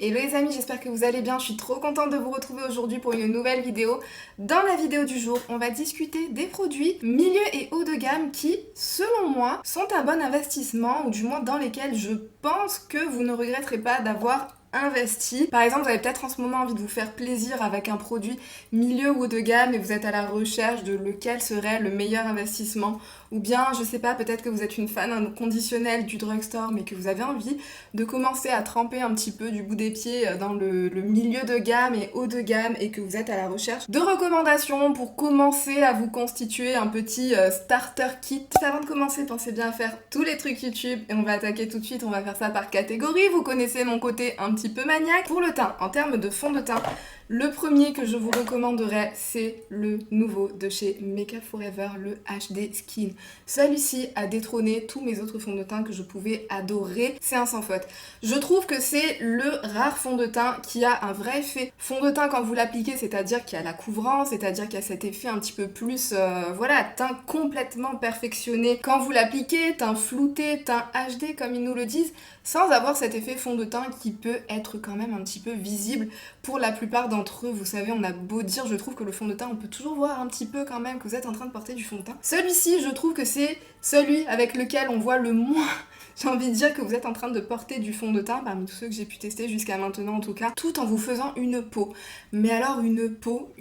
Hello les amis, j'espère que vous allez bien, je suis trop contente de vous retrouver aujourd'hui pour une nouvelle vidéo. Dans la vidéo du jour, on va discuter des produits milieu et haut de gamme qui, selon moi, sont un bon investissement, ou du moins dans lesquels je pense que vous ne regretterez pas d'avoir investi. Par exemple, vous avez peut-être en ce moment envie de vous faire plaisir avec un produit milieu ou haut de gamme et vous êtes à la recherche de lequel serait le meilleur investissement. Ou bien, je sais pas, peut-être que vous êtes une fan inconditionnelle du drugstore mais que vous avez envie de commencer à tremper un petit peu du bout des pieds dans le milieu de gamme et haut de gamme et que vous êtes à la recherche de recommandations pour commencer à vous constituer un petit starter kit. Avant de commencer, pensez bien à faire tous les trucs YouTube et on va attaquer tout de suite, on va faire ça par catégorie. Vous connaissez mon côté un petit peu maniaque. Pour le teint, en termes de fond de teint, le premier que je vous recommanderais, c'est le nouveau de chez Makeup Forever, le HD Skin. Celui-ci a détrôné tous mes autres fonds de teint que je pouvais adorer, c'est un sans faute. Je trouve que c'est le rare fond de teint qui a un vrai effet fond de teint quand vous l'appliquez, c'est-à-dire qu'il y a la couvrance, c'est-à-dire qu'il y a cet effet un petit peu plus, voilà, teint complètement perfectionné quand vous l'appliquez, teint flouté, teint HD comme ils nous le disent, sans avoir cet effet fond de teint qui peut être quand même un petit peu visible pour la plupart d'entre eux. Vous savez, on a beau dire, je trouve que le fond de teint, on peut toujours voir un petit peu quand même que vous êtes en train de porter du fond de teint. Celui-ci, je trouve que c'est celui avec lequel on voit le moins, j'ai envie de dire, que vous êtes en train de porter du fond de teint, parmi tous ceux que j'ai pu tester jusqu'à maintenant en tout cas, tout en vous faisant une peau. Mais alors une peau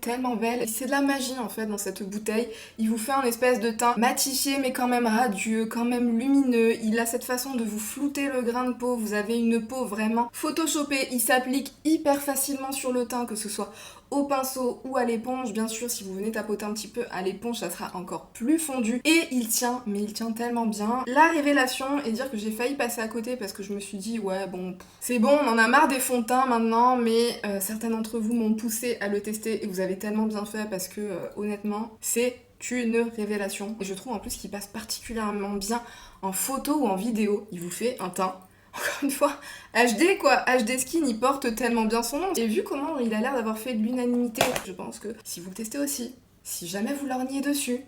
tellement belle. C'est de la magie en fait dans cette bouteille. Il vous fait un espèce de teint matifié mais quand même radieux, quand même lumineux. Il a cette façon de vous flouter le grain de peau. Vous avez une peau vraiment photoshopée. Il s'applique hyper facilement sur le teint, que ce soit au pinceau ou à l'éponge. Bien sûr, si vous venez tapoter un petit peu à l'éponge, ça sera encore plus fondu. Et il tient, mais il tient tellement bien. La révélation, et dire que j'ai failli passer à côté parce que je me suis dit, ouais, bon, c'est bon, on en a marre des fonds de teint maintenant, mais certains d'entre vous m'ont poussé à le tester et vous avez tellement bien fait parce que, honnêtement, c'est une révélation. Et je trouve en plus qu'il passe particulièrement bien en photo ou en vidéo. Il vous fait un teint, encore une fois, HD quoi, HD Skin, il porte tellement bien son nom. Et vu comment il a l'air d'avoir fait de l'unanimité, je pense que si vous le testez aussi, si jamais vous lorgnez dessus,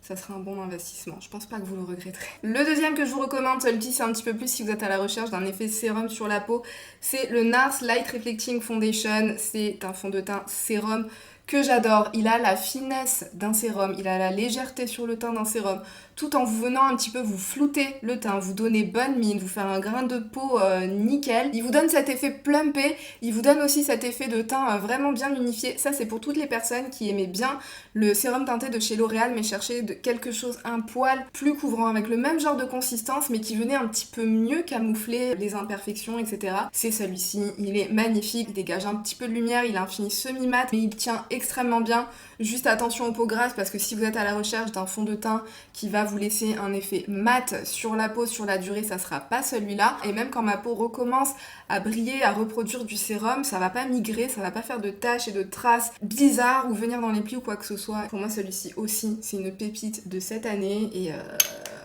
ça sera un bon investissement. Je pense pas que vous le regretterez. Le deuxième que je vous recommande, celui-ci c'est un petit peu plus si vous êtes à la recherche d'un effet sérum sur la peau, c'est le NARS Light Reflecting Foundation. C'est un fond de teint sérum que j'adore. Il a la finesse d'un sérum, il a la légèreté sur le teint d'un sérum, tout en vous venant un petit peu vous flouter le teint, vous donner bonne mine, vous faire un grain de peau nickel. Il vous donne cet effet plumpé, il vous donne aussi cet effet de teint vraiment bien unifié. Ça c'est pour toutes les personnes qui aimaient bien le sérum teinté de chez L'Oréal mais cherchaient quelque chose, un poil plus couvrant, avec le même genre de consistance mais qui venait un petit peu mieux camoufler les imperfections, etc. C'est celui-ci, il est magnifique, il dégage un petit peu de lumière, il a un fini semi-mat mais il tient extrêmement bien. Juste attention aux peaux grasses parce que si vous êtes à la recherche d'un fond de teint qui va vous laisser un effet mat sur la peau sur la durée, ça sera pas celui-là. Et même quand ma peau recommence à briller, à reproduire du sérum, ça va pas migrer, ça va pas faire de taches et de traces bizarres ou venir dans les plis ou quoi que ce soit. Pour moi celui-ci aussi, c'est une pépite de cette année et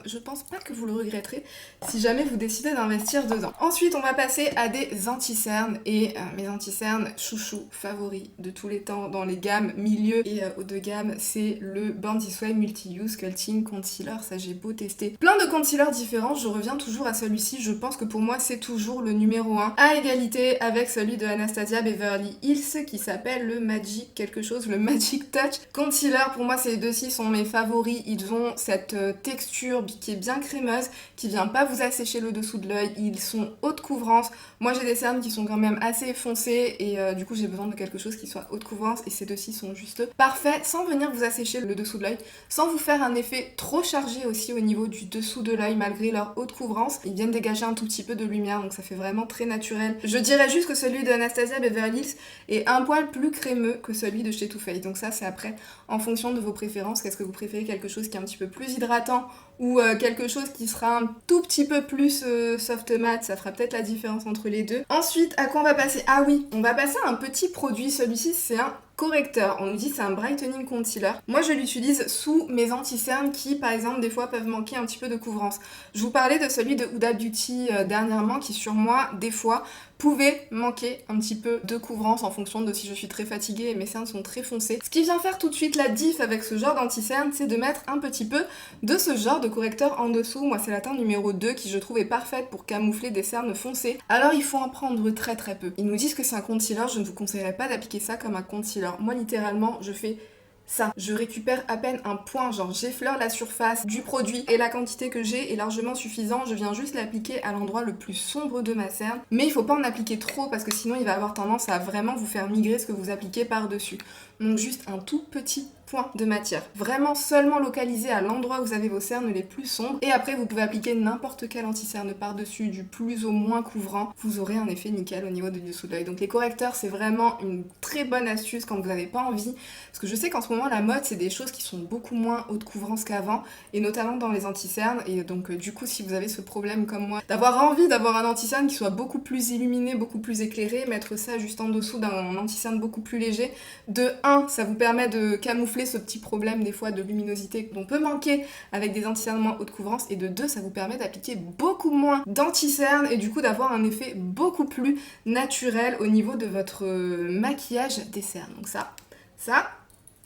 je pense pas que vous le regretterez si jamais vous décidez d'investir dedans. Ensuite, on va passer à des anti-cernes et mes anti-cernes chouchou favoris de tous les temps dans les gammes milieu et haut de gamme, c'est le Born This Way Multi-Use Sculpting Concealer. Ça, j'ai beau tester plein de concealers différents, je reviens toujours à celui-ci. Je pense que pour moi, c'est toujours le numéro 1 à égalité avec celui de Anastasia Beverly Hills qui s'appelle le Magic quelque chose, le Magic Touch Concealer. Pour moi, ces deux-ci sont mes favoris. Ils ont cette texture qui est bien crémeuse, qui vient pas vous assécher le dessous de l'œil. Ils sont haute couvrance. Moi j'ai des cernes qui sont quand même assez foncées et du coup j'ai besoin de quelque chose qui soit haute couvrance et ces deux-ci sont juste parfaits sans venir vous assécher le dessous de l'œil, sans vous faire un effet trop chargé aussi au niveau du dessous de l'œil malgré leur haute couvrance. Ils viennent dégager un tout petit peu de lumière donc ça fait vraiment très naturel. Je dirais juste que celui de Anastasia Beverly Hills est un poil plus crémeux que celui de chez Too Faced. Donc ça c'est après en fonction de vos préférences. Qu'est-ce que vous préférez, quelque chose qui est un petit peu plus hydratant ou quelque chose qui sera un tout petit peu plus soft matte, ça fera peut-être la différence entre les deux. Ensuite, à quoi on va passer? Ah oui, on va passer à un petit produit, celui-ci c'est un correcteur. On nous dit c'est un brightening concealer. Moi je l'utilise sous mes anti-cernes qui par exemple des fois peuvent manquer un petit peu de couvrance. Je vous parlais de celui de Huda Beauty dernièrement qui sur moi des fois pouvait manquer un petit peu de couvrance en fonction de si je suis très fatiguée et mes cernes sont très foncées. Ce qui vient faire tout de suite la diff avec ce genre d'anti-cernes, c'est de mettre un petit peu de ce genre de correcteur en dessous. Moi c'est la teinte numéro 2 qui je trouve est parfaite pour camoufler des cernes foncées. Alors il faut en prendre très très peu. Ils nous disent que c'est un concealer, je ne vous conseillerais pas d'appliquer ça comme un concealer. Moi littéralement je fais ça. Je récupère à peine un point, genre j'effleure la surface du produit et la quantité que j'ai est largement suffisant. Je viens juste l'appliquer à l'endroit le plus sombre de ma cerne. Mais il faut pas en appliquer trop parce que sinon il va avoir tendance à vraiment vous faire migrer ce que vous appliquez par-dessus. Donc juste un tout petit point de matière. Vraiment seulement localisé à l'endroit où vous avez vos cernes les plus sombres. Et après vous pouvez appliquer n'importe quel anti-cerne par-dessus, du plus au moins couvrant. Vous aurez un effet nickel au niveau du dessous de l'œil. Donc les correcteurs c'est vraiment une très bonne astuce quand vous n'avez pas envie. Parce que je sais qu'en ce moment la mode c'est des choses qui sont beaucoup moins haute couvrance qu'avant. Et notamment dans les anti-cernes. Et donc du coup si vous avez ce problème comme moi, d'avoir envie d'avoir un anti-cerne qui soit beaucoup plus illuminé, beaucoup plus éclairé, mettre ça juste en dessous d'un anti-cerne beaucoup plus léger. De 1, ça vous permet de camoufler ce petit problème des fois de luminosité qu'on peut manquer avec des anti-cernes moins haute couvrance, et de 2, ça vous permet d'appliquer beaucoup moins d'anti-cernes et du coup d'avoir un effet beaucoup plus naturel au niveau de votre maquillage des cernes. Donc ça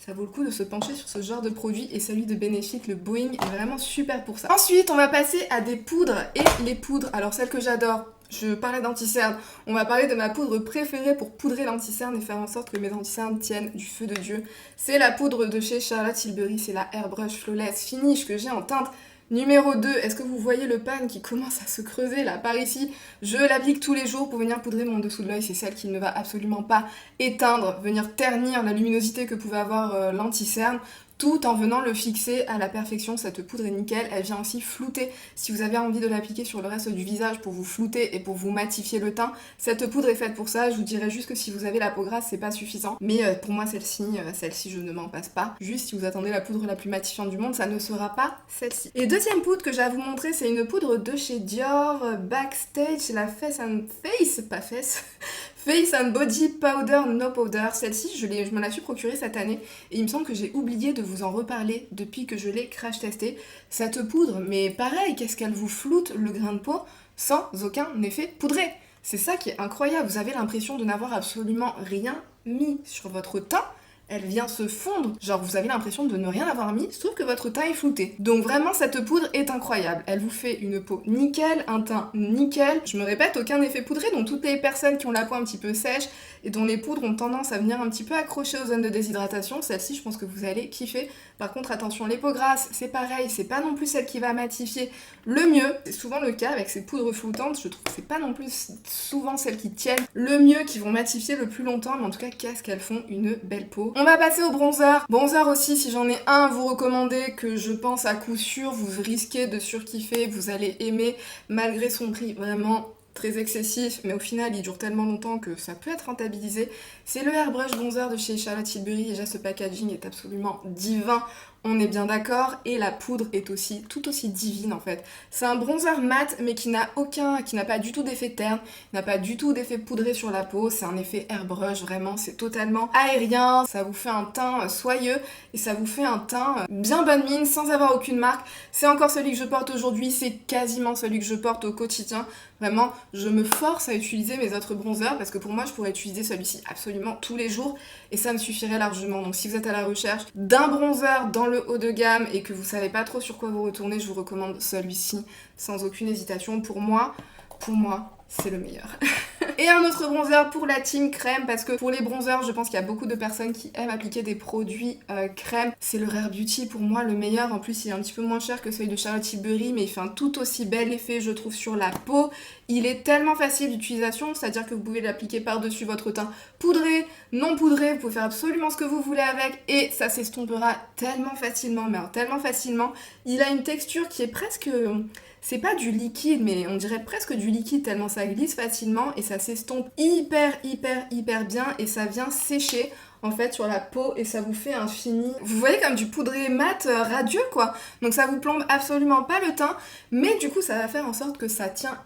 vaut le coup de se pencher sur ce genre de produit, et celui de Benefit, le Boing, est vraiment super pour ça. Ensuite, on va passer à des poudres, et les poudres, alors celle que j'adore, je parlais d'anti-cerne, on va parler de ma poudre préférée pour poudrer l'anti-cerne et faire en sorte que mes anti-cernes tiennent du feu de Dieu. C'est la poudre de chez Charlotte Tilbury, c'est la Airbrush Flawless Finish que j'ai en teinte numéro 2. Est-ce que vous voyez le pan qui commence à se creuser là par ici? Je l'applique tous les jours pour venir poudrer mon dessous de l'œil. C'est celle qui ne va absolument pas éteindre, venir ternir la luminosité que pouvait avoir l'anti-cerne, tout en venant le fixer à la perfection. Cette poudre est nickel. Elle vient aussi flouter. Si vous avez envie de l'appliquer sur le reste du visage pour vous flouter et pour vous matifier le teint, cette poudre est faite pour ça. Je vous dirais juste que si vous avez la peau grasse, c'est pas suffisant. Mais pour moi, celle-ci, je ne m'en passe pas. Juste, si vous attendez la poudre la plus matifiante du monde, ça ne sera pas celle-ci. Et deuxième poudre que j'ai à vous montrer, c'est une poudre de chez Dior Backstage. C'est la Face and Body Powder No Powder. Celle-ci, je me la suis procurée cette année et il me semble que j'ai oublié de vous en reparler depuis que je l'ai crash testée. Cette poudre, mais pareil, qu'est-ce qu'elle vous floute le grain de peau sans aucun effet poudré. C'est ça qui est incroyable, vous avez l'impression de n'avoir absolument rien mis sur votre teint. Elle vient se fondre, genre vous avez l'impression de ne rien avoir mis, sauf que votre teint est flouté. Donc vraiment cette poudre est incroyable, elle vous fait une peau nickel, un teint nickel. Je me répète, aucun effet poudré, donc toutes les personnes qui ont la peau un petit peu sèche et dont les poudres ont tendance à venir un petit peu accrocher aux zones de déshydratation, celle-ci je pense que vous allez kiffer. Par contre attention, les peaux grasses, c'est pareil, c'est pas non plus celle qui va matifier le mieux. C'est souvent le cas avec ces poudres floutantes, je trouve que c'est pas non plus souvent celles qui tiennent le mieux, qui vont matifier le plus longtemps, mais en tout cas qu'est-ce qu'elles font une belle peau. On va passer au bronzer. Bronzer aussi, si j'en ai un à vous recommander, que je pense à coup sûr, vous risquez de surkiffer, vous allez aimer, malgré son prix vraiment très excessif, mais au final il dure tellement longtemps que ça peut être rentabilisé. C'est le Airbrush Bronzer de chez Charlotte Tilbury. Déjà ce packaging est absolument divin, on est bien d'accord, et la poudre est aussi tout aussi divine en fait. C'est un bronzer mat mais qui n'a pas du tout d'effet terne, n'a pas du tout d'effet poudré sur la peau, c'est un effet airbrush, vraiment c'est totalement aérien, ça vous fait un teint soyeux et ça vous fait un teint bien bonne mine sans avoir aucune marque. C'est encore celui que je porte aujourd'hui, c'est quasiment celui que je porte au quotidien. Vraiment, je me force à utiliser mes autres bronzers parce que pour moi je pourrais utiliser celui-ci absolument tous les jours et ça me suffirait largement. Donc si vous êtes à la recherche d'un bronzer dans le haut de gamme et que vous savez pas trop sur quoi vous retourner, je vous recommande celui-ci sans aucune hésitation. Pour moi, c'est le meilleur. Et un autre bronzer pour la team crème, parce que pour les bronzers, je pense qu'il y a beaucoup de personnes qui aiment appliquer des produits crème. C'est le Rare Beauty pour moi le meilleur. En plus, il est un petit peu moins cher que celui de Charlotte Tilbury, mais il fait un tout aussi bel effet, je trouve, sur la peau. Il est tellement facile d'utilisation, c'est-à-dire que vous pouvez l'appliquer par-dessus votre teint poudré, non poudré, vous pouvez faire absolument ce que vous voulez avec et ça s'estompera tellement facilement, mais alors tellement facilement. Il a une texture qui est presque... C'est pas du liquide, mais on dirait presque du liquide tellement ça glisse facilement et ça s'estompe hyper bien et ça vient sécher en fait sur la peau et ça vous fait un fini, vous voyez, comme du poudré mat radieux quoi. Donc ça vous plombe absolument pas le teint, mais du coup ça va faire en sorte que ça tient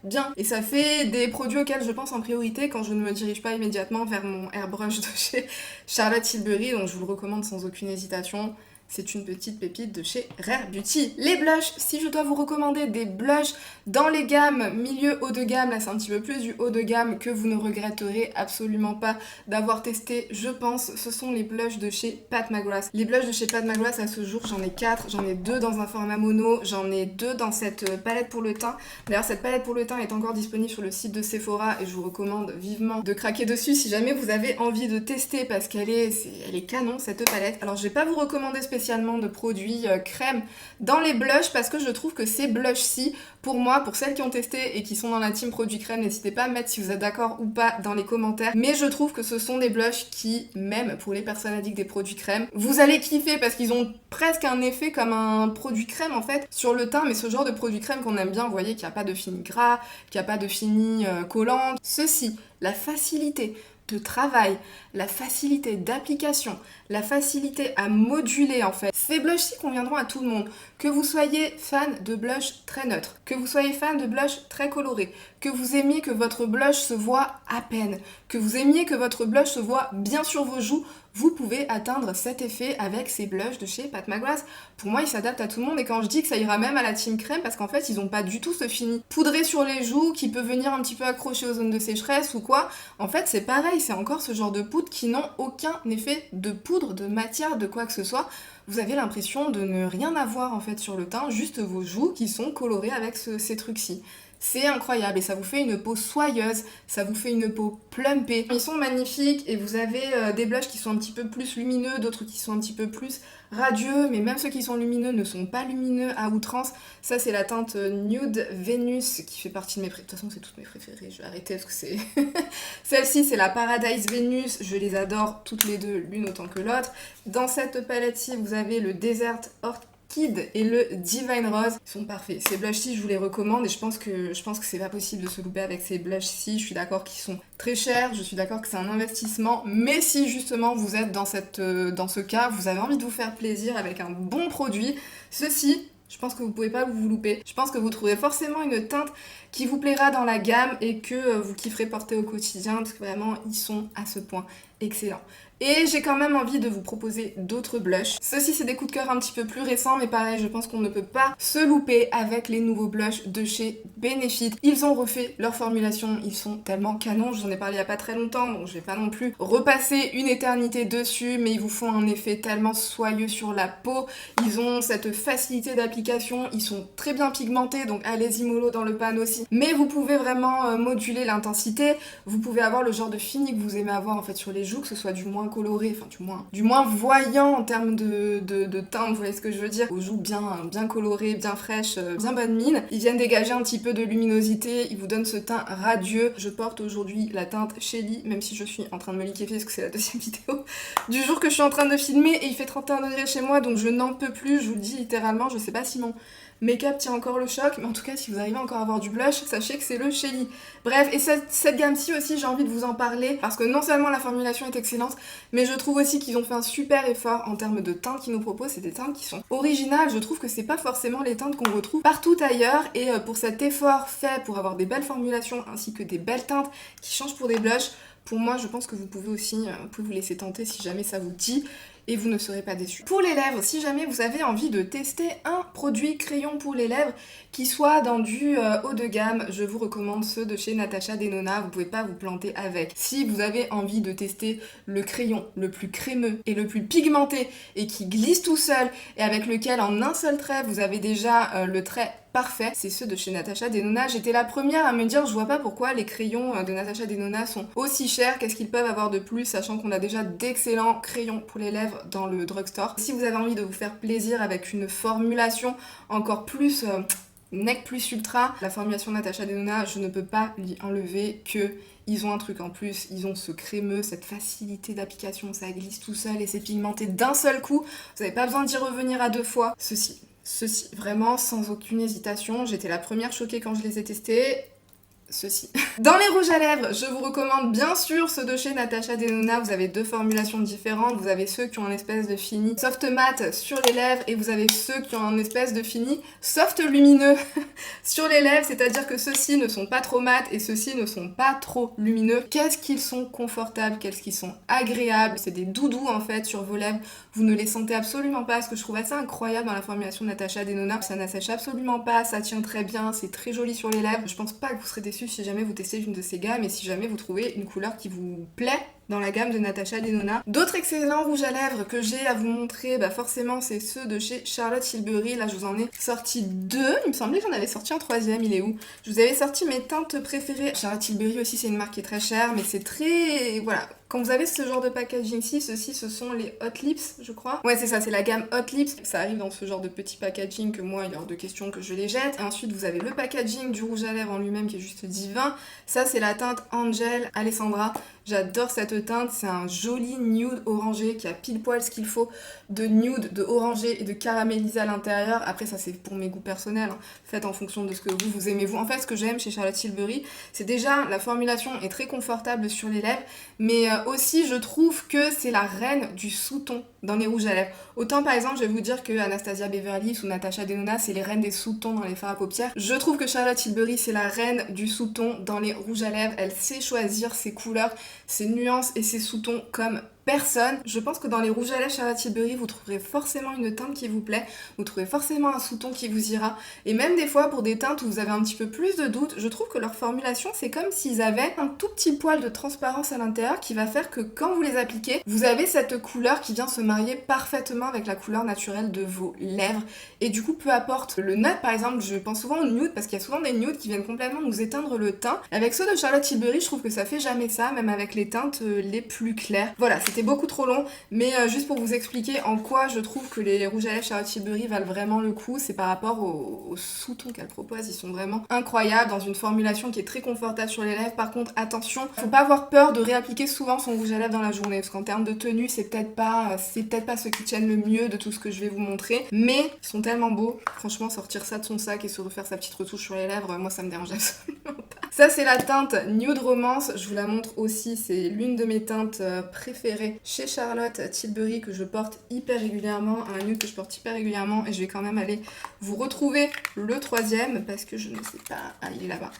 bien. Et ça fait des produits auxquels je pense en priorité quand je ne me dirige pas immédiatement vers mon airbrush de chez Charlotte Tilbury, donc je vous le recommande sans aucune hésitation. C'est une petite pépite de chez Rare Beauty. Les blushs, si je dois vous recommander des blushs dans les gammes milieu haut de gamme, là c'est un petit peu plus du haut de gamme que vous ne regretterez absolument pas d'avoir testé, je pense, ce sont les blushs de chez Pat McGrath. Les blushs de chez Pat McGrath à ce jour, j'en ai 4, j'en ai 2 dans un format mono, j'en ai 2 dans cette palette pour le teint. D'ailleurs cette palette pour le teint est encore disponible sur le site de Sephora et je vous recommande vivement de craquer dessus si jamais vous avez envie de tester parce qu'elle est canon cette palette. Alors je vais pas vous recommander spécialement de produits crème dans les blushs parce que je trouve que ces blushs-ci, pour moi, pour celles qui ont testé et qui sont dans la team produits crème, n'hésitez pas à me mettre si vous êtes d'accord ou pas dans les commentaires. Mais je trouve que ce sont des blushs qui, même pour les personnes addictes des produits crème, vous allez kiffer parce qu'ils ont presque un effet comme un produit crème en fait sur le teint, mais ce genre de produit crème qu'on aime bien, vous voyez qu'il n'y a pas de fini gras, qu'il n'y a pas de fini collant. Ceci, la facilité de travail, la facilité d'application, la facilité à moduler en fait. Ces blushs-ci conviendront à tout le monde. Que vous soyez fan de blush très neutre, que vous soyez fan de blush très coloré, que vous aimiez que votre blush se voit à peine, que vous aimiez que votre blush se voit bien sur vos joues, vous pouvez atteindre cet effet avec ces blushs de chez Pat McGrath. Pour moi, ils s'adaptent à tout le monde et quand je dis que ça ira même à la team crème, parce qu'en fait, ils n'ont pas du tout ce fini poudré sur les joues qui peut venir un petit peu accrocher aux zones de sécheresse ou quoi. En fait, c'est pareil, c'est encore ce genre de poudre qui n'ont aucun effet de poudre, de matière, de quoi que ce soit. Vous avez l'impression de ne rien avoir en fait sur le teint, juste vos joues qui sont colorées avec ces trucs-ci. C'est incroyable et ça vous fait une peau soyeuse, ça vous fait une peau plumpée. Ils sont magnifiques et vous avez des blushs qui sont un petit peu plus lumineux, d'autres qui sont un petit peu plus radieux, mais même ceux qui sont lumineux ne sont pas lumineux à outrance. Ça c'est la teinte Nude Venus qui fait partie de mes préférées. De toute façon c'est toutes mes préférées, je vais arrêter parce que c'est... Celle-ci c'est la Paradise Venus, je les adore toutes les deux, l'une autant que l'autre. Dans cette palette-ci vous avez le Desert Orchid et le Divine Rose, ils sont parfaits. Ces blushs-ci, je vous les recommande et je pense que c'est pas possible de se louper avec ces blushs-ci. Je suis d'accord qu'ils sont très chers, je suis d'accord que c'est un investissement, mais si justement vous êtes dans ce cas, vous avez envie de vous faire plaisir avec un bon produit, ceci, je pense que vous pouvez pas vous louper. Je pense que vous trouverez forcément une teinte qui vous plaira dans la gamme et que vous kifferez porter au quotidien parce que vraiment, ils sont à ce point excellents. Et j'ai quand même envie de vous proposer d'autres blushs. Ceux-ci, c'est des coups de cœur un petit peu plus récents, mais pareil, je pense qu'on ne peut pas se louper avec les nouveaux blushs de chez Benefit. Ils ont refait leur formulation, ils sont tellement canons, je vous en ai parlé il y a pas très longtemps, donc je vais pas non plus repasser une éternité dessus, mais ils vous font un effet tellement soyeux sur la peau. Ils ont cette facilité d'application, ils sont très bien pigmentés, donc allez-y mollo dans le pan aussi. Mais vous pouvez vraiment moduler l'intensité, vous pouvez avoir le genre de fini que vous aimez avoir en fait sur les joues, que ce soit du moins coloré, enfin du moins voyant en termes de teinte, vous voyez ce que je veux dire, aux joues bien colorées, bien fraîches, bien bonne mine. Ils viennent dégager un petit peu de luminosité, ils vous donnent ce teint radieux. Je porte aujourd'hui la teinte Shelly, même si je suis en train de me liquéfier parce que c'est la deuxième vidéo du jour que je suis en train de filmer et il fait 31 degrés chez moi donc je n'en peux plus, je vous le dis littéralement, je sais pas si mon make-up tient encore le choc, mais en tout cas si vous arrivez encore à avoir du blush, sachez que c'est le Shelly. Bref, et cette gamme-ci aussi j'ai envie de vous en parler parce que non seulement la formulation est excellente, mais je trouve aussi qu'ils ont fait un super effort en termes de teintes qu'ils nous proposent. C'est des teintes qui sont originales, je trouve que c'est pas forcément les teintes qu'on retrouve partout ailleurs et pour cet effort fait pour avoir des belles formulations ainsi que des belles teintes qui changent pour des blushs, pour moi je pense que vous pouvez aussi vous laisser tenter si jamais ça vous dit. Et vous ne serez pas déçus. Pour les lèvres, si jamais vous avez envie de tester un produit crayon pour les lèvres qui soit dans du haut de gamme, je vous recommande ceux de chez Natasha Denona, vous pouvez pas vous planter avec. Si vous avez envie de tester le crayon le plus crémeux et le plus pigmenté et qui glisse tout seul et avec lequel en un seul trait vous avez déjà le trait parfait, c'est ceux de chez Natasha Denona. J'étais la première à me dire, je vois pas pourquoi les crayons de Natasha Denona sont aussi chers, qu'est-ce qu'ils peuvent avoir de plus, sachant qu'on a déjà d'excellents crayons pour les lèvres dans le drugstore. Si vous avez envie de vous faire plaisir avec une formulation encore plus nec plus ultra, la formulation Natasha Denona, je ne peux pas lui enlever que ils ont un truc en plus, ils ont ce crémeux, cette facilité d'application, ça glisse tout seul et c'est pigmenté d'un seul coup, vous n'avez pas besoin d'y revenir à 2 fois. Ceci, vraiment sans aucune hésitation, j'étais la première choquée quand je les ai testés. ceci. Dans les rouges à lèvres, je vous recommande bien sûr ceux de chez Natasha Denona. Vous avez deux formulations différentes. Vous avez ceux qui ont un espèce de fini soft mat sur les lèvres et vous avez ceux qui ont un espèce de fini soft lumineux sur les lèvres. C'est-à-dire que ceux-ci ne sont pas trop mat et ceux-ci ne sont pas trop lumineux. Qu'est-ce qu'ils sont confortables, qu'est-ce qu'ils sont agréables. C'est des doudous en fait sur vos lèvres. Vous ne les sentez absolument pas. Ce que je trouve assez incroyable dans la formulation de Natasha Denona, ça n'assèche absolument pas, ça tient très bien, c'est très joli sur les lèvres. Je pense pas que vous serez déçus si jamais vous testez une de ces gammes et si jamais vous trouvez une couleur qui vous plaît dans la gamme de Natasha Denona. D'autres excellents rouges à lèvres que j'ai à vous montrer, bah forcément c'est ceux de chez Charlotte Tilbury. Là je vous en ai sorti deux, il me semblait que j'en avais sorti un troisième, il est où? Je vous avais sorti mes teintes préférées. Charlotte Tilbury aussi c'est une marque qui est très chère mais c'est très... voilà. Quand vous avez ce genre de packaging-ci, ceux-ci ce sont les Hot Lips, je crois. Ouais, c'est ça, c'est la gamme Hot Lips. Ça arrive dans ce genre de petit packaging que moi, il est hors de question que je les jette. Et ensuite, vous avez le packaging du rouge à lèvres en lui-même qui est juste divin. Ça, c'est la teinte Angel Alessandra. J'adore cette teinte, c'est un joli nude orangé qui a pile poil ce qu'il faut de nude, de orangé et de caramélisé à l'intérieur. Après ça c'est pour mes goûts personnels, hein. Faites en fonction de ce que vous aimez vous. En fait ce que j'aime chez Charlotte Tilbury, c'est déjà la formulation est très confortable sur les lèvres, mais aussi je trouve que c'est la reine du sous-ton dans les rouges à lèvres. Autant par exemple je vais vous dire que Anastasia Beverly Hills ou Natasha Denona c'est les reines des sous-tons dans les fards à paupières. Je trouve que Charlotte Tilbury c'est la reine du sous-ton dans les rouges à lèvres. Elle sait choisir ses couleurs, ses nuances et ses sous-tons comme personne. Je pense que dans les rouges à lèvres Charlotte Tilbury, vous trouverez forcément une teinte qui vous plaît, vous trouvez forcément un sous-ton qui vous ira. Et même des fois, pour des teintes où vous avez un petit peu plus de doutes, je trouve que leur formulation, c'est comme s'ils avaient un tout petit poil de transparence à l'intérieur qui va faire que quand vous les appliquez, vous avez cette couleur qui vient se marier parfaitement avec la couleur naturelle de vos lèvres. Et du coup, peu importe le nude, par exemple, je pense souvent au nude parce qu'il y a souvent des nudes qui viennent complètement nous éteindre le teint. Avec ceux de Charlotte Tilbury, je trouve que ça fait jamais ça, même avec les teintes les plus claires. Voilà, c'était beaucoup trop long, mais juste pour vous expliquer en quoi je trouve que les rouges à lèvres Charlotte Tilbury valent vraiment le coup, c'est par rapport aux sous-tons qu'elle propose. Ils sont vraiment incroyables dans une formulation qui est très confortable sur les lèvres. Par contre, attention, faut pas avoir peur de réappliquer souvent son rouge à lèvres dans la journée, parce qu'en termes de tenue, c'est peut-être pas ceux qui tiennent le mieux de tout ce que je vais vous montrer, mais ils sont tellement beaux. Franchement, sortir ça de son sac et se refaire sa petite retouche sur les lèvres, moi ça me dérange absolument pas. Ça c'est la teinte Nude Romance, je vous la montre aussi, c'est l'une de mes teintes préférées chez Charlotte Tilbury que je porte hyper régulièrement, un nude que je porte hyper régulièrement et je vais quand même aller vous retrouver le troisième parce que je ne sais pas, ah il est là-bas.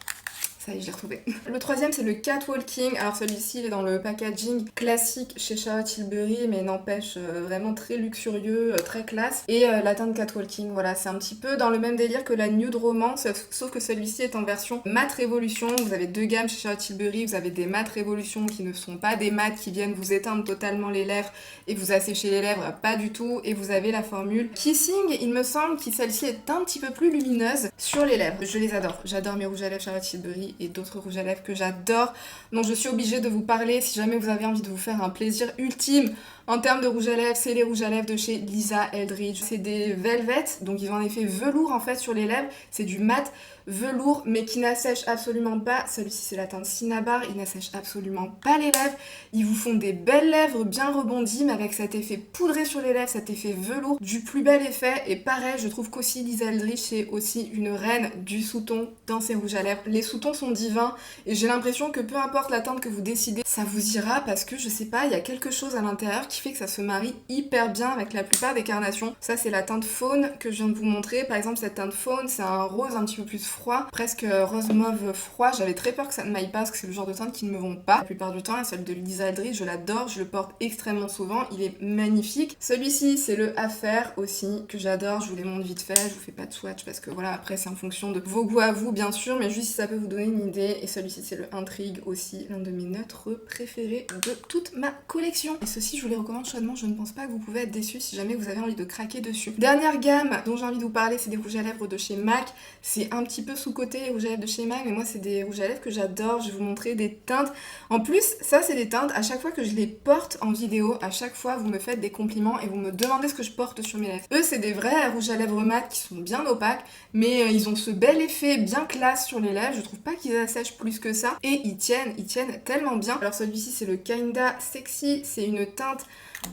Ça y est, je l'ai retrouvé. Le troisième, c'est le Catwalking. Alors celui-ci, il est dans le packaging classique chez Charlotte Tilbury, mais n'empêche vraiment très luxurieux, très classe. Et la teinte Catwalking, voilà, c'est un petit peu dans le même délire que la Nude Romance, sauf que celui-ci est en version Matte Révolution. Vous avez deux gammes chez Charlotte Tilbury, vous avez des Matte Révolution qui ne sont pas des mattes qui viennent vous éteindre totalement les lèvres et vous assécher les lèvres, pas du tout. Et vous avez la formule Kissing, il me semble que celle-ci est un petit peu plus lumineuse sur les lèvres. Je les adore, j'adore mes rouges à lèvres Charlotte Tilbury et d'autres rouges à lèvres que j'adore. Donc je suis obligée de vous parler si jamais vous avez envie de vous faire un plaisir ultime en termes de rouge à lèvres, c'est les rouges à lèvres de chez Lisa Eldridge. C'est des velvet, donc ils ont un effet velours en fait sur les lèvres. C'est du mat velours mais qui n'assèche absolument pas. Celui-ci c'est la teinte Cinnabar, il n'assèche absolument pas les lèvres. Ils vous font des belles lèvres bien rebondies mais avec cet effet poudré sur les lèvres, cet effet velours, du plus bel effet. Et pareil, je trouve qu'aussi Lisa Eldridge c'est aussi une reine du sous-ton dans ses rouges à lèvres. Les sous-tons sont divins et j'ai l'impression que peu importe la teinte que vous décidez, ça vous ira parce que je sais pas, il y a quelque chose à l'intérieur qui fait que ça se marie hyper bien avec la plupart des carnations. Ça c'est la teinte Faune que je viens de vous montrer. Par exemple cette teinte Faune c'est un rose un petit peu plus froid, presque rose mauve froid. J'avais très peur que ça ne m'aille pas parce que c'est le genre de teinte qui ne me vont pas. La plupart du temps, et celle de Lisa Eldridge je l'adore, je le porte extrêmement souvent, il est magnifique. Celui-ci c'est le Affaire aussi que j'adore, je vous les montre vite fait, je vous fais pas de swatch parce que voilà après c'est en fonction de vos goûts à vous bien sûr, mais juste si ça peut vous donner une idée. Et celui-ci c'est le Intrigue aussi, l'un de mes neutres préférés de toute ma collection. Et ceci je vous les recommande chaudement, je ne pense pas que vous pouvez être déçus si jamais vous avez envie de craquer dessus. Dernière gamme dont j'ai envie de vous parler, c'est des rouges à lèvres de chez MAC. C'est un petit peu sous-côté les rouges à lèvres de chez MAC, mais moi c'est des rouges à lèvres que j'adore. Je vais vous montrer des teintes. En plus, ça c'est des teintes, à chaque fois que je les porte en vidéo, à chaque fois vous me faites des compliments et vous me demandez ce que je porte sur mes lèvres. Eux c'est des vrais rouges à lèvres mat qui sont bien opaques, mais ils ont ce bel effet bien classe sur les lèvres. Je trouve pas qu'ils assèchent plus que ça et ils tiennent tellement bien. Alors celui-ci c'est le Kinda Sexy, c'est une teinte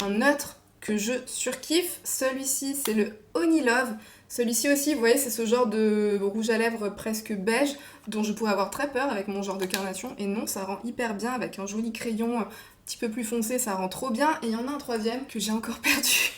en neutre que je surkiffe. Celui-ci c'est le Honey Love. Celui-ci aussi, vous voyez, c'est ce genre de rouge à lèvres presque beige dont je pourrais avoir très peur avec mon genre de carnation. Et non, ça rend hyper bien avec un joli crayon un petit peu plus foncé, ça rend trop bien. Et il y en a un troisième que j'ai encore perdu.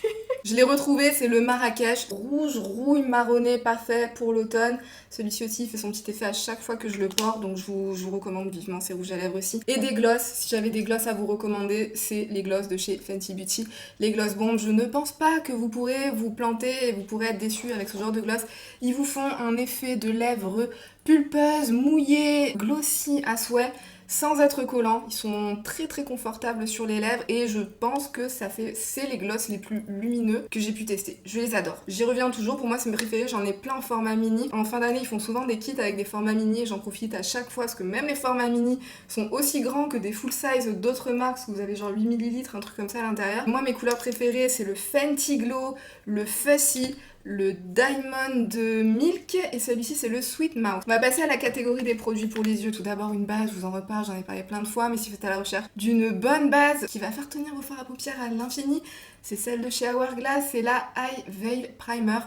Je l'ai retrouvé, c'est le Marrakech, rouge, rouille, marronné, parfait pour l'automne. Celui-ci aussi fait son petit effet à chaque fois que je le porte, donc je vous recommande vivement ces rouges à lèvres aussi. Et des glosses, si j'avais des glosses à vous recommander, c'est les glosses de chez Fenty Beauty. Les glosses bombes, je ne pense pas que vous pourrez vous planter et vous pourrez être déçus avec ce genre de glosses. Ils vous font un effet de lèvres pulpeuses, mouillées, glossy à souhait, sans être collants. Ils sont très très confortables sur les lèvres et je pense que c'est les glosses les plus lumineux que j'ai pu tester. Je les adore. J'y reviens toujours, pour moi c'est mes préférés, j'en ai plein en format mini. En fin d'année ils font souvent des kits avec des formats mini et j'en profite à chaque fois parce que même les formats mini sont aussi grands que des full size d'autres marques, parce que vous avez genre 8 ml, un truc comme ça à l'intérieur. Moi mes couleurs préférées c'est le Fenty Glow, le Fussy, le Diamond Milk et celui-ci c'est le Sweet Mouth. On va passer à la catégorie des produits pour les yeux. Tout d'abord une base, je vous en reparle, j'en ai parlé plein de fois, mais si vous êtes à la recherche d'une bonne base qui va faire tenir vos fards à paupières à l'infini, c'est celle de chez Hourglass, c'est la Eye Veil Primer.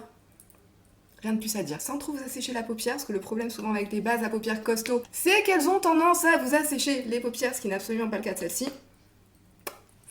Rien de plus à dire. Sans trop vous assécher la paupière, parce que le problème souvent avec les bases à paupières costauds, c'est qu'elles ont tendance à vous assécher les paupières, ce qui n'est absolument pas le cas de celle-ci.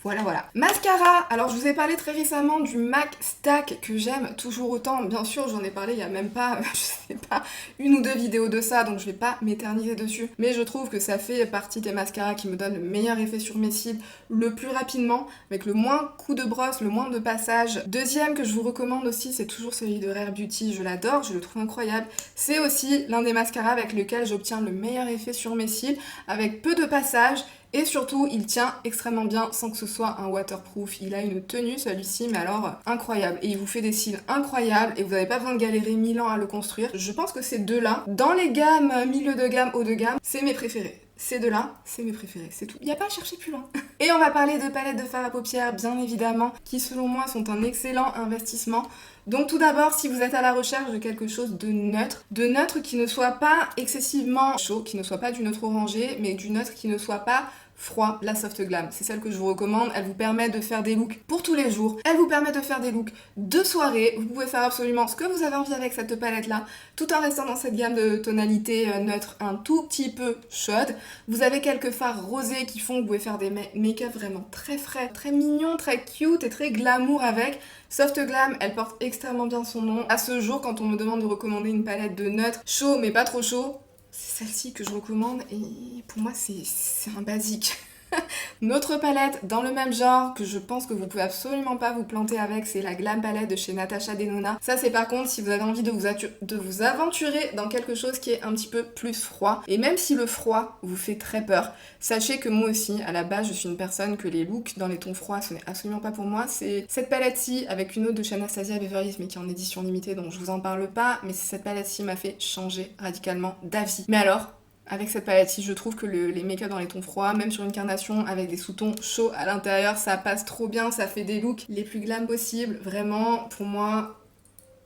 Voilà. Mascara. Alors je vous ai parlé très récemment du MAC Stack que j'aime toujours autant. Bien sûr, j'en ai parlé il y a même pas, je sais pas, une ou deux vidéos de ça, donc je vais pas m'éterniser dessus. Mais je trouve que ça fait partie des mascaras qui me donnent le meilleur effet sur mes cils le plus rapidement, avec le moins coup de brosse, le moins de passage. Deuxième que je vous recommande aussi, c'est toujours celui de Rare Beauty. Je l'adore, je le trouve incroyable. C'est aussi l'un des mascaras avec lequel j'obtiens le meilleur effet sur mes cils, avec peu de passage. Et surtout, il tient extrêmement bien sans que ce soit un waterproof. Il a une tenue celui-ci, mais alors incroyable. Et il vous fait des cils incroyables et vous n'avez pas besoin de galérer 1000 ans à le construire. Je pense que ces deux-là, dans les gammes milieu de gamme, haut de gamme, c'est mes préférés. Ces deux-là, c'est mes préférés, c'est tout. Il n'y a pas à chercher plus loin. Et on va parler de palettes de fard à paupières, bien évidemment, qui selon moi sont un excellent investissement. Donc tout d'abord, si vous êtes à la recherche de quelque chose de neutre qui ne soit pas excessivement chaud, qui ne soit pas du neutre orangé, mais du neutre qui ne soit pas froid, la Soft Glam. C'est celle que je vous recommande. Elle vous permet de faire des looks pour tous les jours. Elle vous permet de faire des looks de soirée. Vous pouvez faire absolument ce que vous avez envie avec cette palette-là, tout en restant dans cette gamme de tonalités neutres un tout petit peu chaude. Vous avez quelques fards rosés qui font que vous pouvez faire des make-up vraiment très frais, très mignons, très cute et très glamour avec. Soft Glam, elle porte extrêmement bien son nom. À ce jour, quand on me demande de recommander une palette de neutre chaud mais pas trop chaud, c'est celle-ci que je recommande et pour moi c'est un basique. Notre palette dans le même genre que je pense que vous pouvez absolument pas vous planter avec, c'est la Glam Palette de chez Natasha Denona. Ça c'est par contre si vous avez envie de vous aventurer dans quelque chose qui est un petit peu plus froid. Et même si le froid vous fait très peur, sachez que moi aussi à la base je suis une personne que les looks dans les tons froids ce n'est absolument pas pour moi. C'est cette palette-ci avec une autre de chez Anastasia Beverly Hills mais qui est en édition limitée donc je vous en parle pas, mais cette palette-ci m'a fait changer radicalement d'avis. Mais alors avec cette palette-ci, je trouve que les make-up dans les tons froids, même sur une carnation avec des sous-tons chauds à l'intérieur, ça passe trop bien, ça fait des looks les plus glam possibles. Vraiment, pour moi,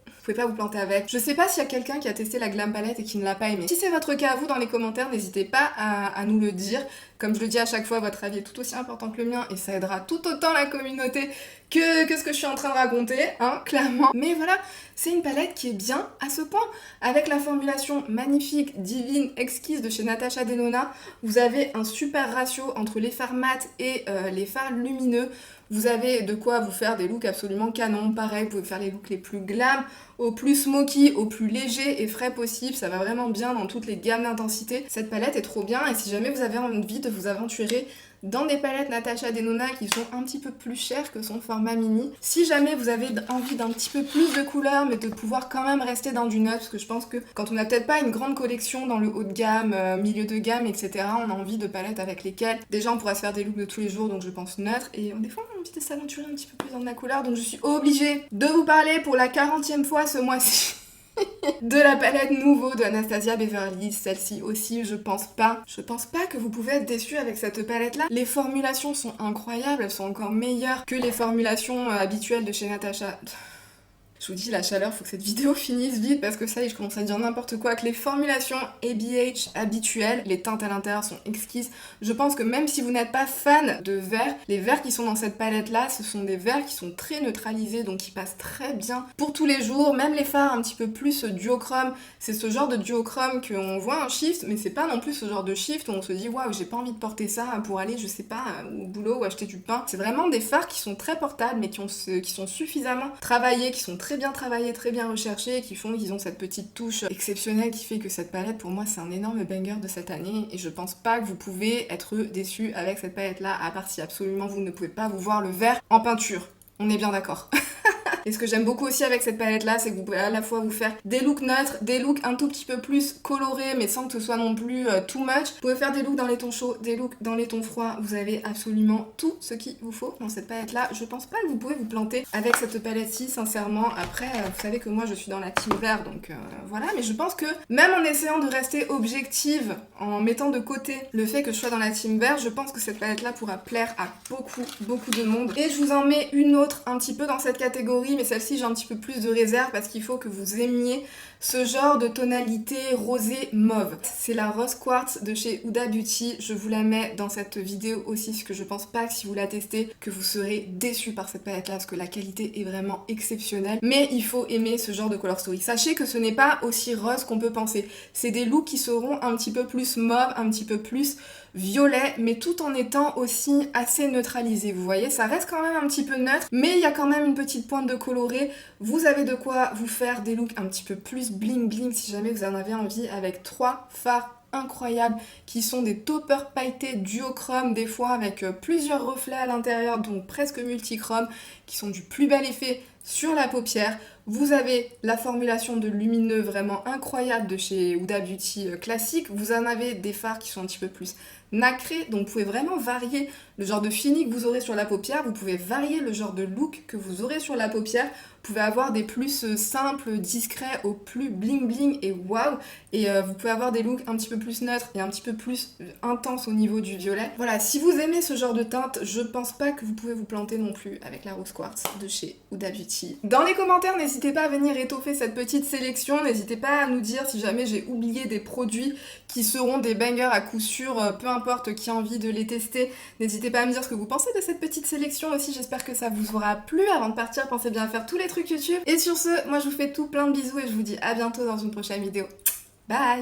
vous pouvez pas vous planter avec. Je sais pas s'il y a quelqu'un qui a testé la Glam Palette et qui ne l'a pas aimé. Si c'est votre cas, vous, dans les commentaires, n'hésitez pas à nous le dire. Comme je le dis à chaque fois, votre avis est tout aussi important que le mien et ça aidera tout autant la communauté que ce que je suis en train de raconter, hein, clairement. Mais voilà, c'est une palette qui est bien à ce point. Avec la formulation magnifique, divine, exquise de chez Natasha Denona, vous avez un super ratio entre les fards mat et les fards lumineux. Vous avez de quoi vous faire des looks absolument canon. Pareil, vous pouvez faire les looks les plus glam, au plus smoky, au plus léger et frais possible. Ça va vraiment bien dans toutes les gammes d'intensité. Cette palette est trop bien et si jamais vous avez envie de vous aventurer dans des palettes Natasha Denona qui sont un petit peu plus chères que son format mini. Si jamais vous avez envie d'un petit peu plus de couleurs mais de pouvoir quand même rester dans du neutre, parce que je pense que quand on n'a peut-être pas une grande collection dans le haut de gamme, milieu de gamme, etc., on a envie de palettes avec lesquelles déjà on pourra se faire des looks de tous les jours, donc je pense neutre, et des fois on a envie de s'aventurer un petit peu plus dans de la couleur, donc je suis obligée de vous parler pour la 40e fois ce mois-ci de la palette nouveau de Anastasia Beverly Hills. Celle-ci aussi, je pense pas que vous pouvez être déçus avec cette palette-là. Les formulations sont incroyables, elles sont encore meilleures que les formulations habituelles de chez Natasha. Je vous dis, la chaleur, faut que cette vidéo finisse vite parce que ça y est, je commence à dire n'importe quoi, que les formulations ABH habituelles, les teintes à l'intérieur sont exquises. Je pense que même si vous n'êtes pas fan de verre, les verres qui sont dans cette palette-là, ce sont des verres qui sont très neutralisés, donc qui passent très bien pour tous les jours. Même les fards un petit peu plus duochrome, c'est ce genre de duochrome qu'on voit un shift, mais c'est pas non plus ce genre de shift où on se dit waouh, j'ai pas envie de porter ça pour aller, je sais pas, au boulot ou acheter du pain. C'est vraiment des fards qui sont très portables, mais qui sont suffisamment travaillés, qui sont très bien travaillés, très bien recherchés, qui font qu'ils ont cette petite touche exceptionnelle qui fait que cette palette, pour moi, c'est un énorme banger de cette année, et je pense pas que vous pouvez être déçus avec cette palette-là, à part si absolument vous ne pouvez pas vous voir le vert en peinture. On est bien d'accord. Et ce que j'aime beaucoup aussi avec cette palette là, c'est que vous pouvez à la fois vous faire des looks neutres, des looks un tout petit peu plus colorés mais sans que ce soit non plus too much. Vous pouvez faire des looks dans les tons chauds, des looks dans les tons froids. Vous avez absolument tout ce qu'il vous faut dans cette palette là. Je pense pas que vous pouvez vous planter avec cette palette-ci, sincèrement. Après, vous savez que moi je suis dans la team vert, donc voilà. Mais je pense que même en essayant de rester objective, en mettant de côté le fait que je sois dans la team vert, je pense que cette palette là pourra plaire à beaucoup de monde. Et je vous en mets une autre un petit peu dans cette catégorie, mais celle-ci j'ai un petit peu plus de réserve parce qu'il faut que vous aimiez ce genre de tonalité rosé mauve. C'est la Rose Quartz de chez Huda Beauty. Je vous la mets dans cette vidéo aussi parce que je pense pas que si vous la testez que vous serez déçus par cette palette là parce que la qualité est vraiment exceptionnelle. Mais il faut aimer ce genre de color story. Sachez que ce n'est pas aussi rose qu'on peut penser. C'est des looks qui seront un petit peu plus mauve, un petit peu plus violet, mais tout en étant aussi assez neutralisé. Vous voyez, ça reste quand même un petit peu neutre, mais il y a quand même une petite pointe de coloré. Vous avez de quoi vous faire des looks un petit peu plus bling bling si jamais vous en avez envie, avec 3 fards incroyables qui sont des toppers pailletés duochrome, des fois avec plusieurs reflets à l'intérieur, donc presque multichrome, qui sont du plus bel effet sur la paupière. Vous avez la formulation de lumineux vraiment incroyable de chez Huda Beauty classique. Vous en avez des fards qui sont un petit peu plus nacrés, donc vous pouvez vraiment varier le genre de fini que vous aurez sur la paupière. Vous pouvez varier le genre de look que vous aurez sur la paupière. Vous pouvez avoir des plus simples, discrets au plus bling bling et waouh. Et vous pouvez avoir des looks un petit peu plus neutres et un petit peu plus intenses au niveau du violet. Voilà, si vous aimez ce genre de teinte, je pense pas que vous pouvez vous planter non plus avec la Rose Quartz de chez Huda Beauty. Dans les commentaires, n'hésitez pas à venir étoffer cette petite sélection. N'hésitez pas à nous dire si jamais j'ai oublié des produits qui seront des bangers à coup sûr, peu importe qui a envie de les tester. N'hésitez pas à me dire ce que vous pensez de cette petite sélection aussi. J'espère que ça vous aura plu. Avant de partir, pensez bien à faire tous les trucs YouTube. Et sur ce, moi je vous fais tout plein de bisous et je vous dis à bientôt dans une prochaine vidéo. Bye!